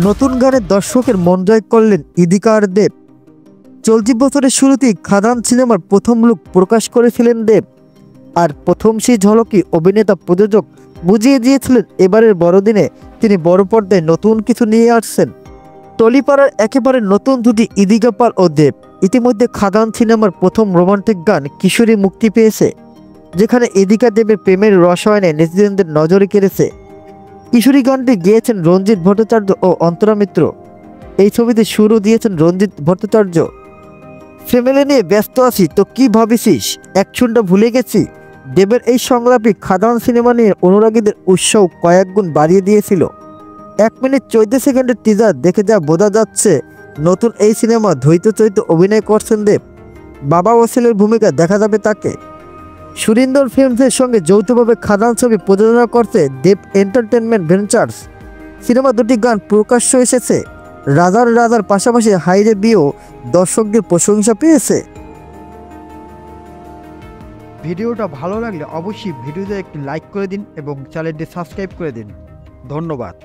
নতুন গানে দর্শকের মন জয় করলেন ইদিকা আর দেব। চলতি বছরের শুরুতেই খাদান সিনেমার প্রথম লুক প্রকাশ করেছিলেন দেব। আর প্রথম সেই ঝলকই অভিনেতা প্রযোজক বুঝিয়ে দিয়েছিলেন এবারের বড়দিনে তিনি বড় পর্দায় নতুন কিছু নিয়ে আসছেন। টলিপাড়ার একেবারে নতুন দুটি ইদিকা পাল ও দেব। ইতিমধ্যে খাদান সিনেমার প্রথম রোমান্টিক গান কিশোরী মুক্তি পেয়েছে, যেখানে ইদিকা দেবের প্রেমের রসায়নে নেটিজেনদের নজরে কেড়েছে। কিশোরী গানটি গেয়েছেন রঞ্জিত ভট্টাচার্য ও অন্তরা মিত্র। এই ছবিতে সুরও দিয়েছেন রঞ্জিত ভট্টাচার্য। ফ্যামিলি নিয়ে ব্যস্ত আছি তো কি ভাবিছিস, অ্যাকশনটা ভুলে গেছি। দেবের এই সংলাপই খাদান সিনেমা নিয়ে অনুরাগীদের উৎসাহ কয়েক গুণ বাড়িয়ে দিয়েছিল। 1 মিনিট 14 সেকেন্ডের টিজার দেখে যা বোঝা যাচ্ছে, নতুন এই সিনেমা ধৈর্য চৈত্য অভিনয় করছেন দেব। বাবা ও ছেলের ভূমিকা দেখা যাবে তাকে। সুরিন্দর ফিল্মসের সঙ্গে যৌথভাবে খাদান ছবি প্রযোজনা করছে দেব এন্টারটেনমেন্ট ভেঞ্চার্স। সিনেমা দুটি গান প্রকাশ্য এসেছে। রাজার রাজার পাশাপাশি হাইরে বিয়েও দর্শকদের প্রশংসা পেয়েছে। ভিডিওটা ভালো লাগলে অবশ্যই ভিডিওতে একটি লাইক করে দিন এবং চ্যানেলটি সাবস্ক্রাইব করে দিন। ধন্যবাদ।